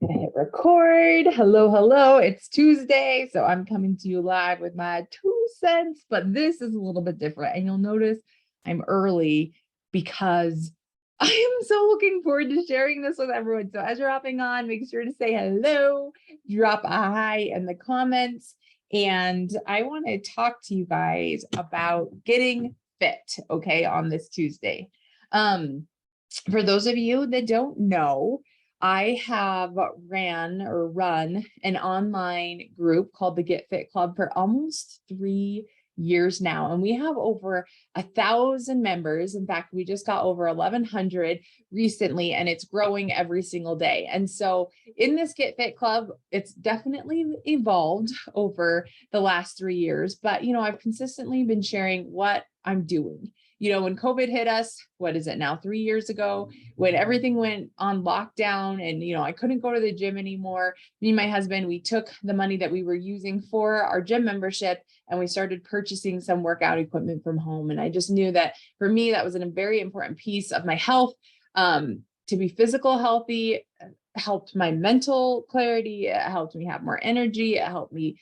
gonna hit record. Hello, hello. It's Tuesday, so I'm coming to you live with my 2 cents, but this is a little bit different. And you'll notice I'm early because I am so looking forward to sharing this with everyone. So as you're hopping on, make sure to say hello, drop a hi in the comments. And I want to talk to you guys about getting fit, okay, on this Tuesday. For those of you that don't know, I have run an online group called the Get Fit Club for almost 3 years now. And we have over 1,000 members. In fact, we just got over 1,100 recently, and it's growing every single day. And so in this Get Fit Club, it's definitely evolved over the last 3 years, but I've consistently been sharing what I'm doing. When COVID hit us, what is it now, 3 years ago, when everything went on lockdown and, I couldn't go to the gym anymore, me and my husband, we took the money that we were using for our gym membership and we started purchasing some workout equipment from home. And I just knew that for me, that was a very important piece of my health, to be physical healthy, helped my mental clarity. It helped me have more energy. It helped me,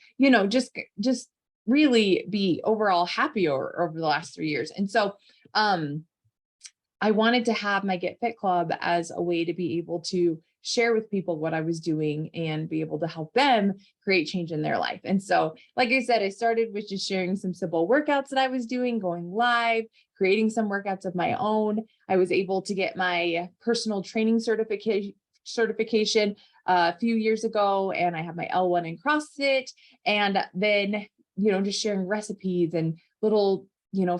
just really be overall happier over the last 3 years. And so I wanted to have my Get Fit Club as a way to be able to share with people what I was doing and be able to help them create change in their life. And so, like I said, I started with just sharing some simple workouts that I was doing, going live, creating some workouts of my own. I was able to get my personal training certification a few years ago, and I have my L1 in CrossFit. And then just sharing recipes and little,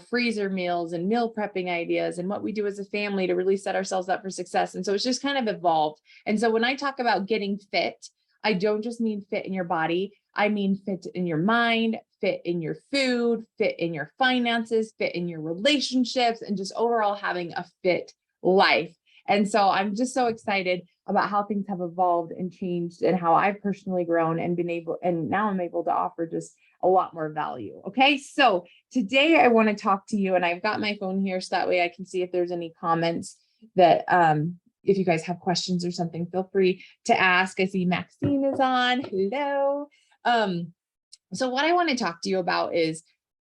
freezer meals and meal prepping ideas and what we do as a family to really set ourselves up for success. And so it's just kind of evolved. And so when I talk about getting fit, I don't just mean fit in your body. I mean fit in your mind, fit in your food, fit in your finances, fit in your relationships, and just overall having a fit life. And so I'm just so excited about how things have evolved and changed and how I've personally grown and now I'm able to offer just a lot more value. Okay. So today I want to talk to you, and I've got my phone here so that way I can see if there's any comments that, if you guys have questions or something, feel free to ask. I see Maxine is on. Hello. So what I want to talk to you about is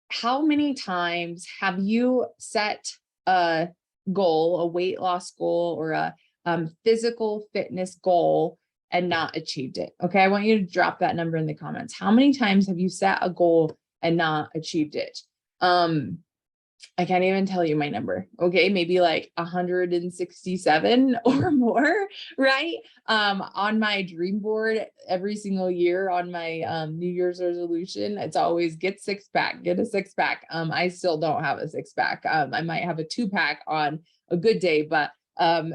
how many times have you set a goal, a weight loss goal, or a physical fitness goal and not achieved it? Okay, I want you to drop that number in the comments. How many times have you set a goal and not achieved it? I can't even tell you my number. Okay, maybe like 167 or more, right? On my dream board every single year on my New Year's resolution, it's always get a six pack. I still don't have a six pack. I might have a 2-pack on a good day, but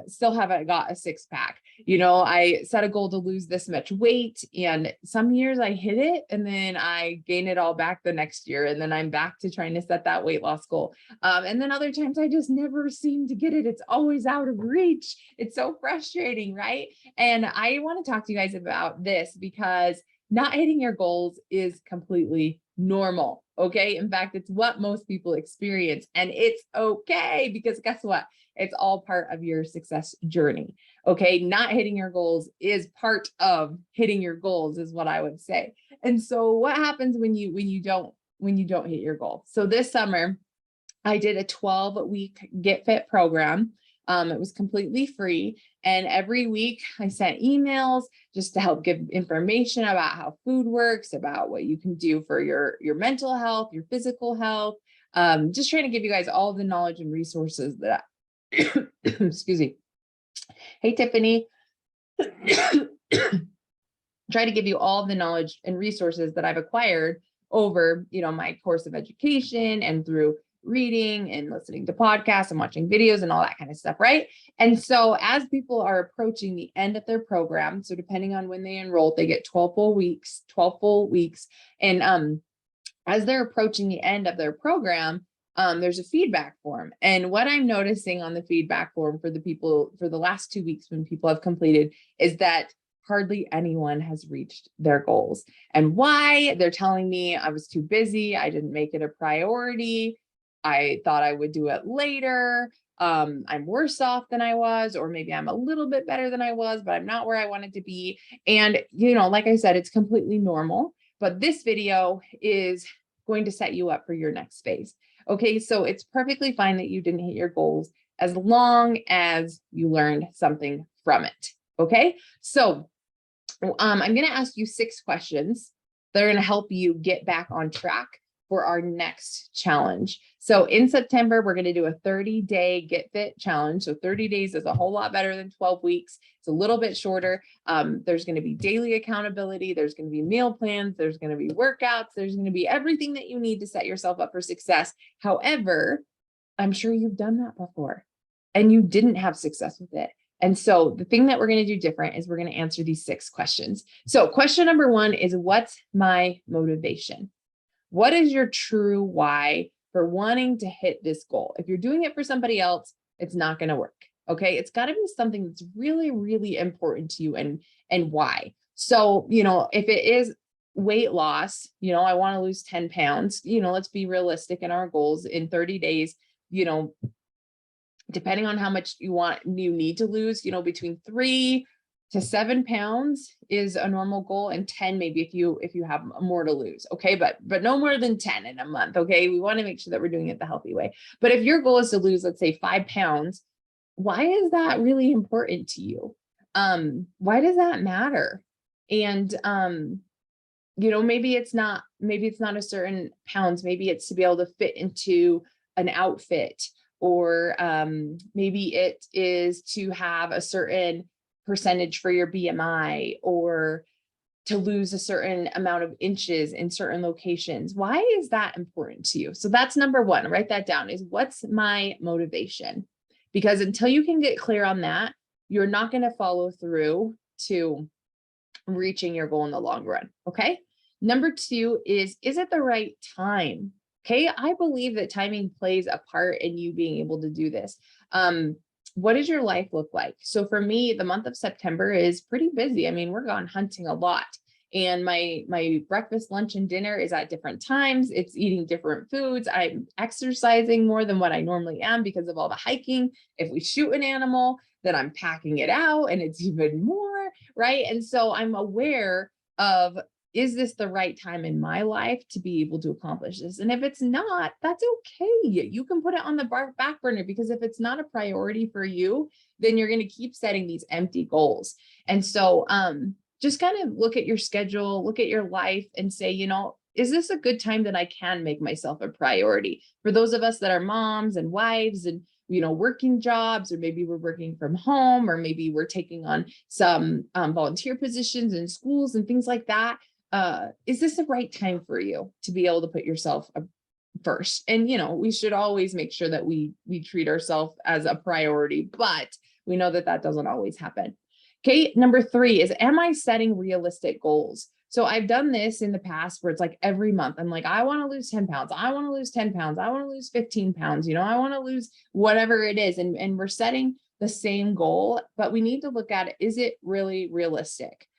still haven't got a 6-pack. I set a goal to lose this much weight, and some years I hit it and then I gain it all back the next year. And then I'm back to trying to set that weight loss goal. And then other times I just never seem to get it. It's always out of reach. It's so frustrating, right? And I want to talk to you guys about this because not hitting your goals is completely normal. Okay. In fact, it's what most people experience, and it's okay because guess what? It's all part of your success journey. Okay. Not hitting your goals is part of hitting your goals, is what I would say. And so what happens when you don't hit your goal? So this summer I did a 12-week Get Fit program. It was completely free. And every week I sent emails just to help give information about how food works, about what you can do for your mental health, your physical health. Just trying to give you guys all the knowledge and resources that excuse me. Hey, Tiffany. Try to give you all the knowledge and resources that I've acquired over, my course of education and through reading and listening to podcasts and watching videos and all that kind of stuff, right? And so as people are approaching the end of their program, so depending on when they enroll, they get 12 full weeks. And as they're approaching the end of their program, there's a feedback form. And what I'm noticing on the feedback form for the last 2 weeks when people have completed is that hardly anyone has reached their goals. And why? They're telling me I was too busy. I didn't make it a priority. I thought I would do it later. I'm worse off than I was, or maybe I'm a little bit better than I was, but I'm not where I wanted to be. And, like I said, it's completely normal, but this video is going to set you up for your next phase. Okay. So it's perfectly fine that you didn't hit your goals as long as you learned something from it. Okay. So I'm going to ask you 6 questions that are going to help you get back on track for our next challenge. So in September, we're going to do a 30-day Get Fit challenge. So 30 days is a whole lot better than 12 weeks. It's a little bit shorter. There's going to be daily accountability. There's going to be meal plans. There's going to be workouts. There's going to be everything that you need to set yourself up for success. However, I'm sure you've done that before and you didn't have success with it. And so the thing that we're going to do different is we're going to answer these 6 questions. So question number 1 is, what's my motivation? What is your true why for wanting to hit this goal? If you're doing it for somebody else, it's not going to work. Okay. It's got to be something that's really, really important to you, and why. So, if it is weight loss, I want to lose 10 pounds, let's be realistic in our goals in 30 days, depending on how much you need to lose, between 3 to 7 pounds is a normal goal, and 10 maybe if you have more to lose. Okay. But no more than 10 in a month. Okay. We want to make sure that we're doing it the healthy way. But if your goal is to lose, let's say 5 pounds, why is that really important to you? Why does that matter? And, maybe it's not a certain pounds, maybe it's to be able to fit into an outfit, or maybe it is to have a certain percentage for your BMI, or to lose a certain amount of inches in certain locations. Why is that important to you? So that's number 1. Write that down, is what's my motivation? Because until you can get clear on that, you're not going to follow through to reaching your goal in the long run. Okay. Number 2 is it the right time? Okay. I believe that timing plays a part in you being able to do this. What does your life look like? So for me, the month of September is pretty busy. I mean, we're gone hunting a lot, and my breakfast, lunch, and dinner is at different times. It's eating different foods. I'm exercising more than what I normally am because of all the hiking. If we shoot an animal, then I'm packing it out, and it's even more, right? And so I'm aware of, is this the right time in my life to be able to accomplish this? And if it's not, that's okay. You can put it on the back burner, because if it's not a priority for you, then you're going to keep setting these empty goals. And so just kind of look at your schedule, look at your life, and say, is this a good time that I can make myself a priority? For those of us that are moms and wives and working jobs, or maybe we're working from home, or maybe we're taking on some volunteer positions in schools and things like that. Is this the right time for you to be able to put yourself first? And, we should always make sure that we treat ourselves as a priority, but we know that doesn't always happen. Okay. Number 3 is, am I setting realistic goals? So I've done this in the past where it's like every month I'm like, I want to lose 10 pounds. I want to lose 10 pounds. I want to lose 15 pounds. I want to lose whatever it is. And we're setting the same goal, but we need to look at it. Is it really realistic?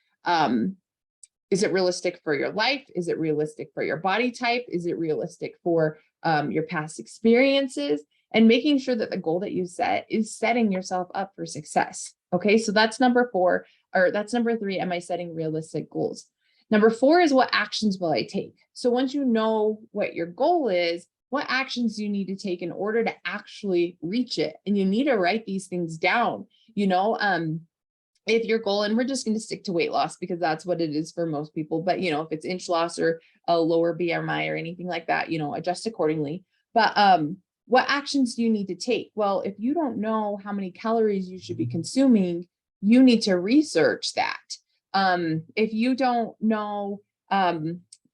Is it realistic for your life? Is it realistic for your body type? Is it realistic for your past experiences? And making sure that the goal that you set is setting yourself up for success. Okay, so that's number 4, or that's number 3. Am I setting realistic goals? Number 4 is, what actions will I take? So once you know what your goal is, what actions do you need to take in order to actually reach it? And you need to write these things down. If your goal, and we're just going to stick to weight loss because that's what it is for most people, but if it's inch loss or a lower BMI or anything like that, adjust accordingly. But what actions do you need to take? Well, if you don't know how many calories you should be consuming, you need to research that. If you don't know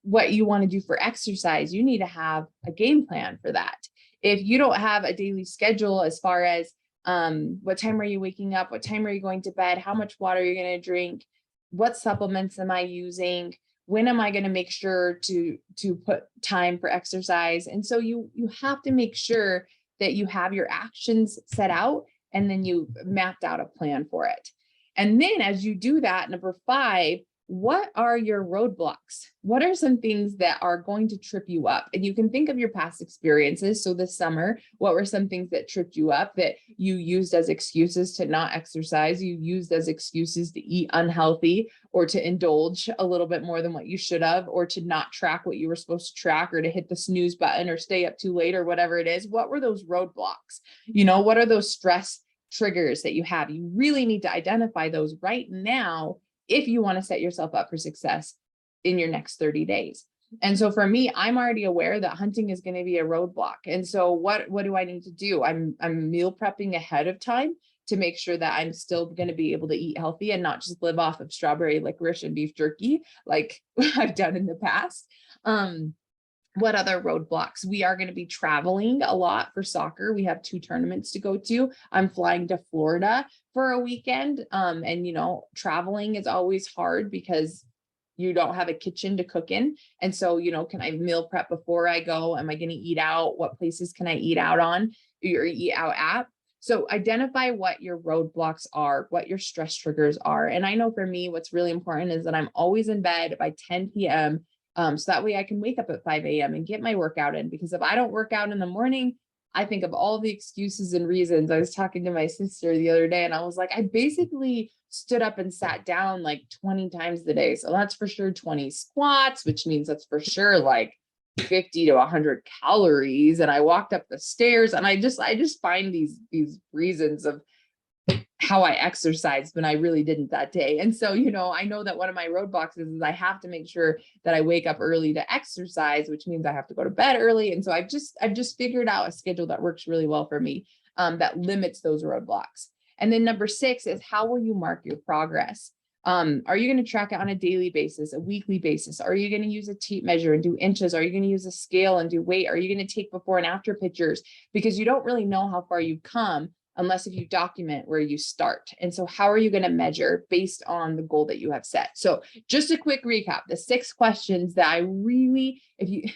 what you want to do for exercise, you need to have a game plan for that. If you don't have a daily schedule as far as what time are you waking up? What time are you going to bed? How much water are you going to drink? What supplements am I using? When am I going to make sure to put time for exercise? And so you have to make sure that you have your actions set out, and then you mapped out a plan for it. And then as you do that, number 5, what are your roadblocks? What are some things that are going to trip you up? And you can think of your past experiences. So this summer, what were some things that tripped you up that you used as excuses to not exercise? You used as excuses to eat unhealthy or to indulge a little bit more than what you should have, or to not track what you were supposed to track, or to hit the snooze button or stay up too late or whatever it is. What were those roadblocks? What are those stress triggers that you have? You really need to identify those right now if you want to set yourself up for success in your next 30 days. And so for me, I'm already aware that hunting is going to be a roadblock. And so what do I need to do? I'm meal prepping ahead of time to make sure that I'm still going to be able to eat healthy and not just live off of strawberry licorice and beef jerky like I've done in the past. What other roadblocks? We are going to be traveling a lot for soccer. We have 2 tournaments to go to. I'm flying to Florida for a weekend. And traveling is always hard because you don't have a kitchen to cook in. And so, can I meal prep before I go? Am I going to eat out? What places can I eat out on or eat out at? So identify what your roadblocks are, what your stress triggers are. And I know for me, what's really important is that I'm always in bed by 10 p.m. So that way I can wake up at 5 a.m. and get my workout in, because if I don't work out in the morning, I think of all the excuses and reasons. I was talking to my sister the other day and I was like, I basically stood up and sat down like 20 times a day. So that's for sure 20 squats, which means that's for sure like 50 to 100 calories. And I walked up the stairs, and I just find these reasons of how I exercised when I really didn't that day. And so, I know that one of my roadblocks is I have to make sure that I wake up early to exercise, which means I have to go to bed early. And so I've just figured out a schedule that works really well for me, that limits those roadblocks. And then number 6 is, how will you mark your progress? Are you going to track it on a daily basis, a weekly basis? Are you going to use a tape measure and do inches? Are you going to use a scale and do weight? Are you going to take before and after pictures? Because you don't really know how far you've come unless if you document where you start. And so how are you going to measure based on the goal that you have set? So just a quick recap, the 6 questions that I really, if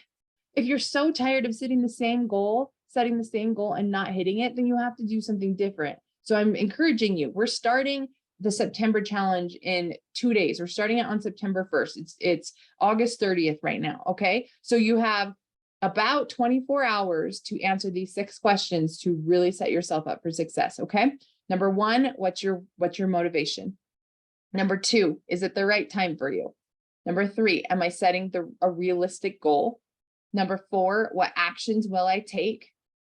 you're so tired of setting the same goal and not hitting it, then you have to do something different. So I'm encouraging you. We're starting the September challenge in 2 days. We're starting it on September 1st. It's August 30th right now. Okay. So you have about 24 hours to answer these 6 questions to really set yourself up for success. Okay. Number 1, what's your motivation? Number 2, is it the right time for you? Number 3, am I setting a realistic goal? Number 4, what actions will I take?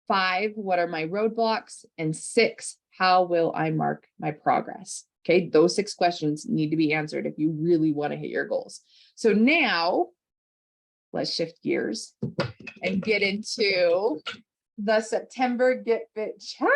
5, what are my roadblocks? And 6, how will I mark my progress? Okay. Those 6 questions need to be answered if you really want to hit your goals. So now let's shift gears and get into the September Get Fit Challenge.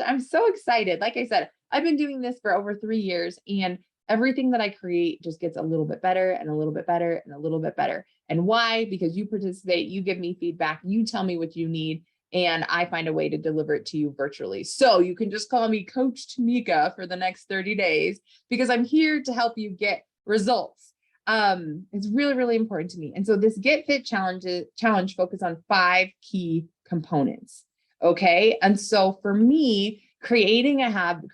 I'm so excited. Like I said, I've been doing this for over 3 years, and everything that I create just gets a little bit better and a little bit better and a little bit better. And why? Because you participate, you give me feedback, you tell me what you need, and I find a way to deliver it to you virtually. So you can just call me Coach Tamika for the next 30 days, because I'm here to help you get results. It's really, really important to me. And so this Get Fit challenge focus on 5 key components. Okay. And so for me, creating habits,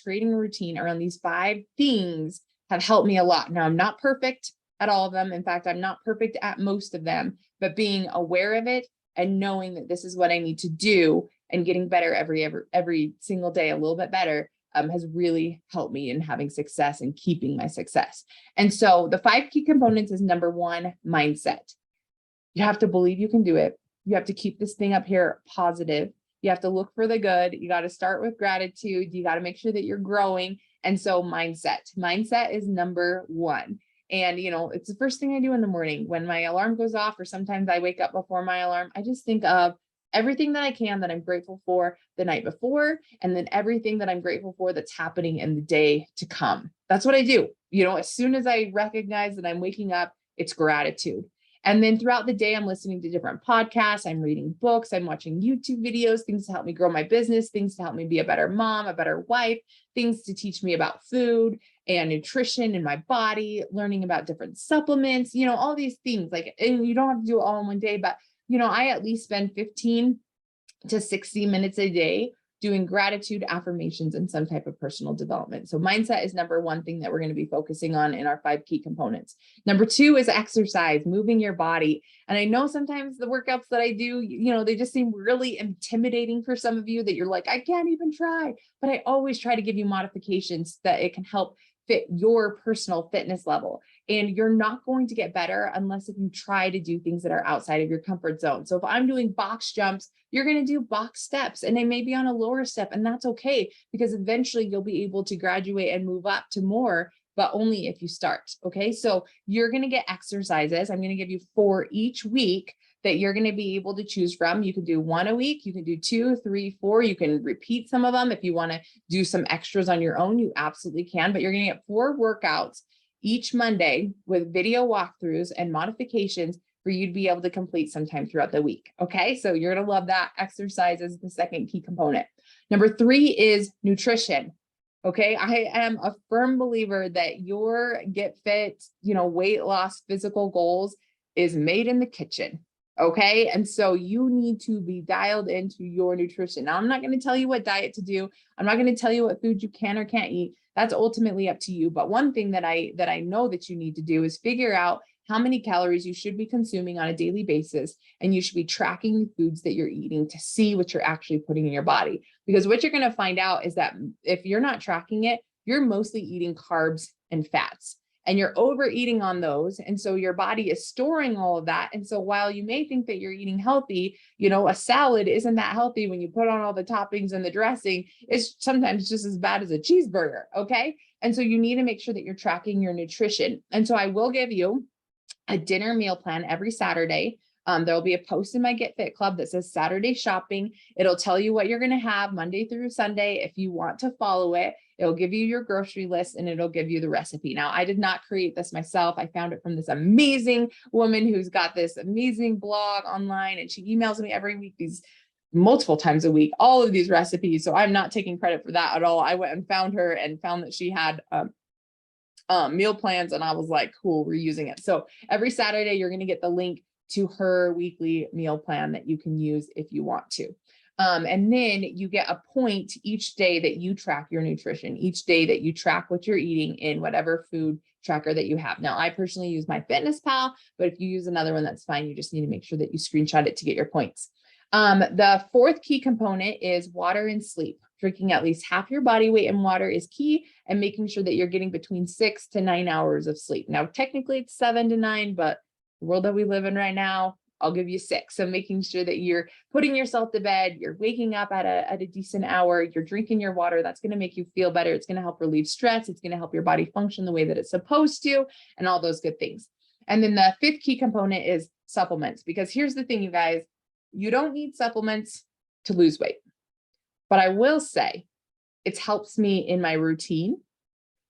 creating a routine around these 5 things have helped me a lot. Now, I'm not perfect at all of them. In fact, I'm not perfect at most of them, but being aware of it and knowing that this is what I need to do and getting better every single day, a little bit better, has really helped me in having success and keeping my success. And so the 5 key components is number 1, mindset. You have to believe you can do it. You have to keep this thing up here positive. You have to look for the good. You got to start with gratitude. You got to make sure that you're growing. And so mindset is number 1. And, it's the first thing I do in the morning when my alarm goes off, or sometimes I wake up before my alarm. I just think of everything that I can that I'm grateful for the night before, and then everything that I'm grateful for that's happening in the day to come. That's what I do. As soon as I recognize that I'm waking up, it's gratitude. And then throughout the day, I'm listening to different podcasts, I'm reading books, I'm watching YouTube videos, things to help me grow my business, things to help me be a better mom, a better wife, things to teach me about food and nutrition in my body, learning about different supplements, all these things. And you don't have to do it all in one day, but I at least spend 15 to 60 minutes a day doing gratitude, affirmations, and some type of personal development. So mindset is number one thing that we're going to be focusing on in our 5 key components. Number 2 is exercise, moving your body. And I know sometimes the workouts that I do, they just seem really intimidating for some of you, that you're like, I can't even try. But I always try to give you modifications that it can help fit your personal fitness level. And you're not going to get better unless if you try to do things that are outside of your comfort zone. So if I'm doing box jumps, you're going to do box steps, and they may be on a lower step, and that's okay, because eventually you'll be able to graduate and move up to more, but only if you start. Okay. So you're going to get exercises. I'm going to give you 4 each week that you're going to be able to choose from. You can do 1 a week, you can do 2, 3, 4, you can repeat some of them. If you want to do some extras on your own, you absolutely can, but you're going to get 4 workouts each Monday with video walkthroughs and modifications for you to be able to complete sometime throughout the week. Okay. So you're going to love that. Exercise is the second key component. Number 3 is nutrition. Okay. I am a firm believer that your get fit, weight loss, physical goals is made in the kitchen. Okay. And so you need to be dialed into your nutrition. Now, I'm not going to tell you what diet to do. I'm not going to tell you what food you can or can't eat. That's ultimately up to you. But one thing that I know that you need to do is figure out how many calories you should be consuming on a daily basis. And you should be tracking the foods that you're eating to see what you're actually putting in your body. Because what you're going to find out is that if you're not tracking it, you're mostly eating carbs and fats. And you're overeating on those. And so your body is storing all of that. And so while you may think that you're eating healthy, a salad isn't that healthy when you put on all the toppings and the dressing. It's sometimes just as bad as a cheeseburger. Okay. And so you need to make sure that you're tracking your nutrition. And so I will give you a dinner meal plan every Saturday. There'll be a post in my Get Fit Club that says Saturday shopping. It'll tell you what you're going to have Monday through Sunday. If you want to follow it, it'll give you your grocery list and it'll give you the recipe. Now, I did not create this myself. I found it from this amazing woman who's got this amazing blog online, and she emails me every week, these multiple times a week, all of these recipes. So I'm not taking credit for that at all. I went and found her and found that she had meal plans, and I was like, cool, we're using it. So every Saturday, you're going to get the link to her weekly meal plan that you can use if you want to. And then you get a point each day that you track your nutrition, each day that you track what you're eating in whatever food tracker that you have. Now, I personally use MyFitnessPal, but if you use another one, that's fine. You just need to make sure that you screenshot it to get your points. The 4th key component is water and sleep. Drinking at least half your body weight in water is key, and making sure that you're getting between 6 to 9 hours of sleep. Now, technically it's 7 to 9, but the world that we live in right now, I'll give you 6. So making sure that you're putting yourself to bed, you're waking up at a decent hour, you're drinking your water. That's going to make you feel better. It's going to help relieve stress. It's going to help your body function the way that it's supposed to, and all those good things. And then the 5th key component is supplements, because here's the thing, you guys, you don't need supplements to lose weight. But I will say it helps me in my routine,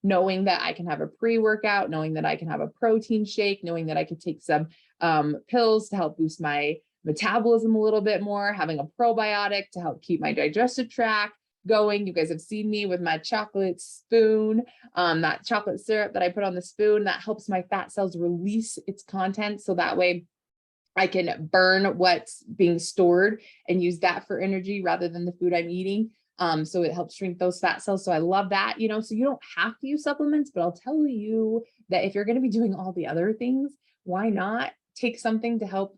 knowing that I can have a pre-workout, knowing that I can have a protein shake, knowing that I could take some pills to help boost my metabolism a little bit more, having a probiotic to help keep my digestive tract going. You guys have seen me with my chocolate spoon, that chocolate syrup that I put on the spoon that helps my fat cells release its content. So that way I can burn what's being stored and use that for energy rather than the food I'm eating. So it helps shrink those fat cells. So I love that, so you don't have to use supplements, but I'll tell you that if you're going to be doing all the other things, why not take something to help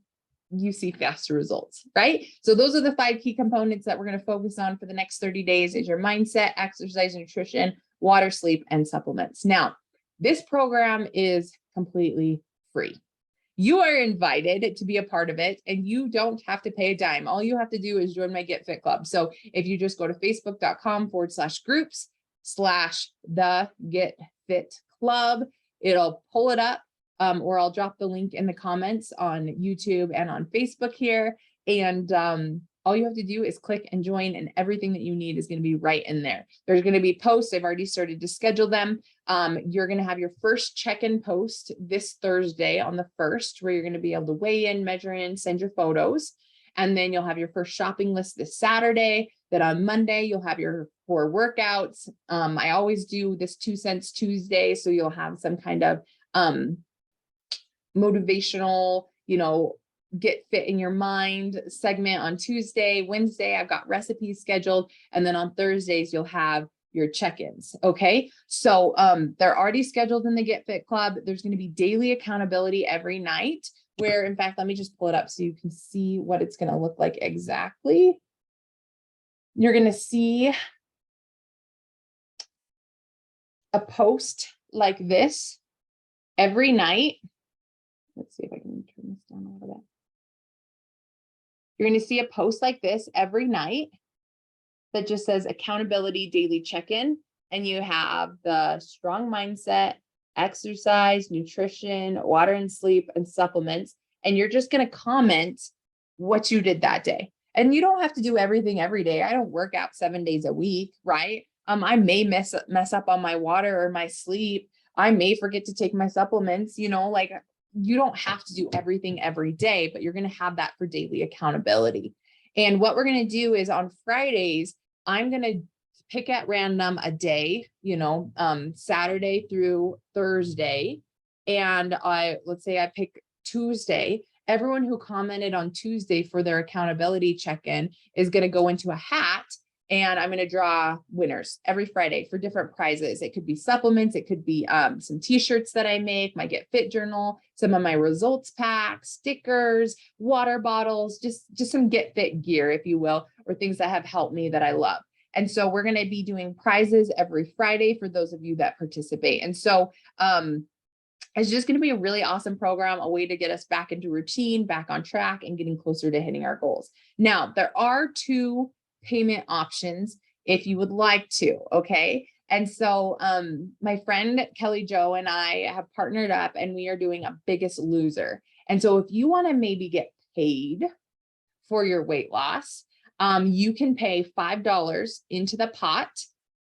you see faster results, right? So those are the 5 key components that we're going to focus on for the next 30 days is your mindset, exercise, nutrition, water, sleep, and supplements. Now, this program is completely free. You are invited to be a part of it, and you don't have to pay a dime. All you have to do is join my Get Fit Club. So if you just go to facebook.com/groups/the Get Fit Club, it'll pull it up, or I'll drop the link in the comments on YouTube and on Facebook here. And all you have to do is click and join, and everything that you need is going to be right in there. There's going to be posts. I've already started to schedule them. You're going to have your first check-in post this Thursday on the 1st, where you're going to be able to weigh in, measure in, send your photos. And then you'll have your first shopping list this Saturday. Then on Monday, you'll have your 4 workouts. I always do this 2 Cents Tuesday. So you'll have some kind of motivational, Get Fit in Your Mind segment on Tuesday. Wednesday, I've got recipes scheduled. And then on Thursdays, you'll have your check-ins. Okay. So they're already scheduled in the Get Fit Club. There's going to be daily accountability every night where, in fact, let me just pull it up so you can see what it's going to look like exactly. You're going to see a post like this every night. Let's see if I can turn this down a little bit. You're going to see a post like this every night that just says accountability daily check-in. And you have the strong mindset, exercise, nutrition, water and sleep, and supplements. And you're just going to comment what you did that day. And you don't have to do everything every day. I don't work out 7 days a week, right? I may mess up on my water or my sleep. I may forget to take my supplements, you know, like you don't have to do everything every day, but you're going to have that for daily accountability. And what we're going to do is on Fridays, I'm going to pick at random a day, you know, Saturday through Thursday. And let's say I pick Tuesday. Everyone who commented on Tuesday for their accountability check-in is going to go into a hat, and I'm going to draw winners every Friday for different prizes. It could be supplements. It could be some t-shirts that I make, my Get Fit journal, some of my results packs, stickers, water bottles, just some Get Fit gear, if you will, or things that have helped me that I love. And so we're going to be doing prizes every Friday for those of you that participate. And so it's just going to be a really awesome program, a way to get us back into routine, back on track, and getting closer to hitting our goals. Now, there are 2 payment options if you would like to. Okay. And so my friend Kelly Jo and I have partnered up, and we are doing a Biggest Loser. And so if you want to maybe get paid for your weight loss, you can pay $5 into the pot.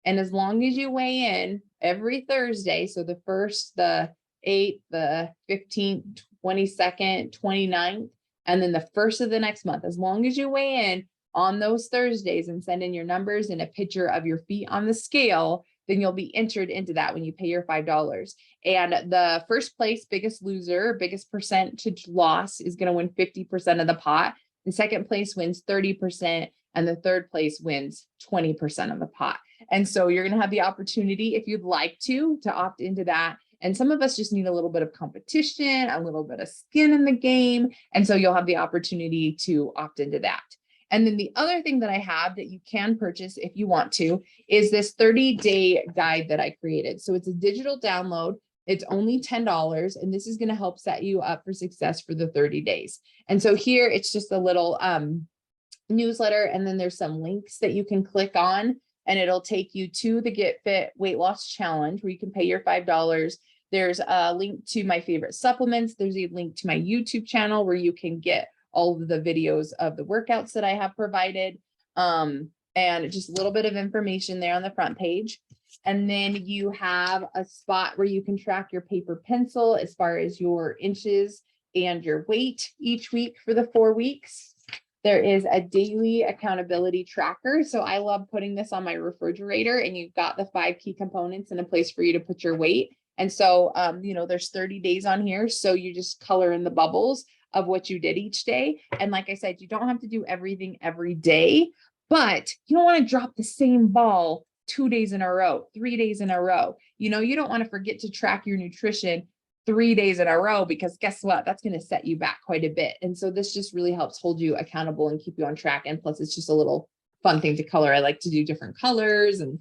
And as long as you weigh in every Thursday, so the 1st, the 8th, the 15th, 22nd, 29th, and then the 1st of the next month, as long as you weigh in on those Thursdays and send in your numbers and a picture of your feet on the scale, then you'll be entered into that when you pay your $5. And the first place Biggest Loser, biggest percentage loss, is going to win 50% of the pot. The second place wins 30%, and the third place wins 20% of the pot. And so you're going to have the opportunity, if you'd like to opt into that. And some of us just need a little bit of competition, a little bit of skin in the game. And so you'll have the opportunity to opt into that. And then the other thing that I have that you can purchase if you want to is this 30-day guide that I created. So it's a digital download. It's only $10, and this is going to help set you up for success for the 30 days. And so here it's just a little newsletter, and then there's some links that you can click on, and it'll take you to the Get Fit Weight Loss Challenge where you can pay your $5. There's a link to my favorite supplements. There's a link to my YouTube channel where you can get all of the videos of the workouts that I have provided, and just a little bit of information there on the front page. And then you have a spot where you can track your paper pencil as far as your inches and your weight each week for the 4 weeks. There is a daily accountability tracker. So I love putting this on my refrigerator, and you've got the 5 key components and a place for you to put your weight. And so, there's 30 days on here. So you just color in the bubbles of what you did each day. And like I said, you don't have to do everything every day, but you don't want to drop the same ball 2 days in a row, 3 days in a row. You don't want to forget to track your nutrition 3 days in a row, because guess what? That's going to set you back quite a bit. And so this just really helps hold you accountable and keep you on track. And plus it's just a little fun thing to color. I like to do different colors and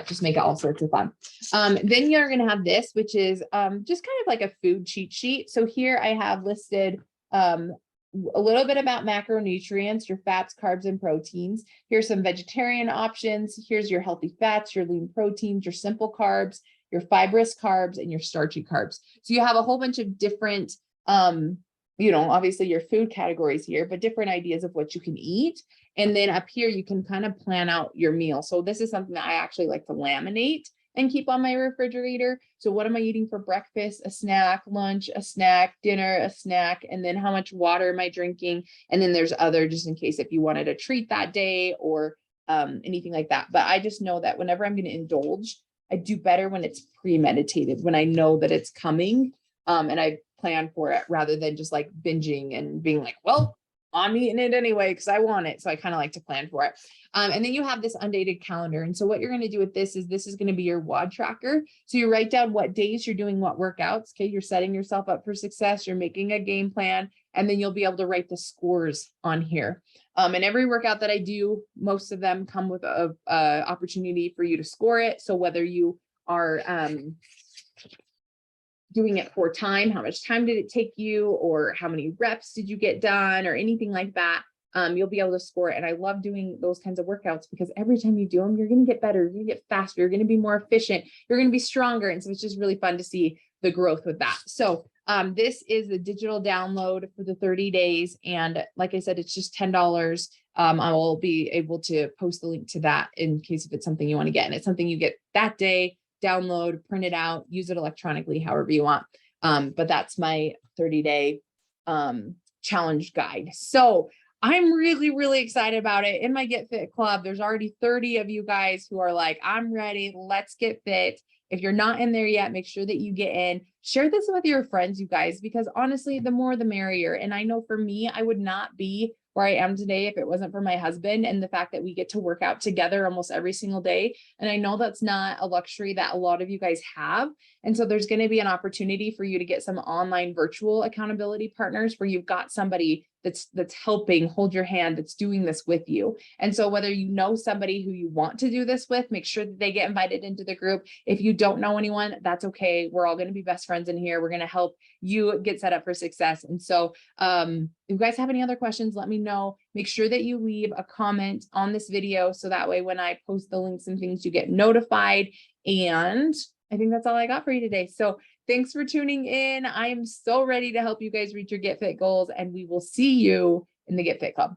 just make it all sorts of fun. Then you're going to have this, which is just kind of like a food cheat sheet. So here I have listed a little bit about macronutrients, your fats, carbs, and proteins. Here's some vegetarian options. Here's your healthy fats, your lean proteins, your simple carbs, your fibrous carbs, and your starchy carbs. So you have a whole bunch of different, obviously your food categories here, but different ideas of what you can eat. And then up here, you can kind of plan out your meal. So this is something that I actually like to laminate and keep on my refrigerator. So what am I eating for breakfast, a snack, lunch, a snack, dinner, a snack, and then how much water am I drinking? And then there's other, just in case if you wanted a treat that day or anything like that. But I just know that whenever I'm going to indulge, I do better when it's premeditated, when I know that it's coming and I plan for it rather than just like binging and being like, well, I'm eating it anyway because I want it. So I kind of like to plan for it. And then you have this undated calendar. And so what you're going to do with this is going to be your WOD tracker. So you write down what days you're doing what workouts. Okay. You're setting yourself up for success. You're making a game plan, and then you'll be able to write the scores on here. And every workout that I do, most of them come with a opportunity for you to score it. So whether you are doing it for time, how much time did it take you, or how many reps did you get done, or anything like that, you'll be able to score it. And I love doing those kinds of workouts because every time you do them, you're going to get better, you're going to get faster, you're going to be more efficient, you're going to be stronger. And so it's just really fun to see the growth with that. So this is the digital download for the 30 days. And like I said, it's just $10. I will be able to post the link to that in case if it's something you want to get. And it's something you get that day, download, print it out, use it electronically, however you want. But that's my 30-day challenge guide. So I'm really, really excited about it. In my Get Fit Club, there's already 30 of you guys who are like, I'm ready, let's get fit. If you're not in there yet, make sure that you get in. Share this with your friends, you guys, because honestly, the more the merrier. And I know for me, I would not be where I am today if it wasn't for my husband and the fact that we get to work out together almost every single day. And I know that's not a luxury that a lot of you guys have. And so there's going to be an opportunity for you to get some online virtual accountability partners where you've got somebody that's helping hold your hand, that's doing this with you. And so whether you know somebody who you want to do this with, make sure that they get invited into the group. If you don't know anyone, that's okay. We're all going to be best friends in here. We're going to help you get set up for success. And so if you guys have any other questions, let me know. Make sure that you leave a comment on this video so that way when I post the links and things, you get notified. And I think that's all I got for you today. So thanks for tuning in. I am so ready to help you guys reach your Get Fit goals, and we will see you in the Get Fit Club.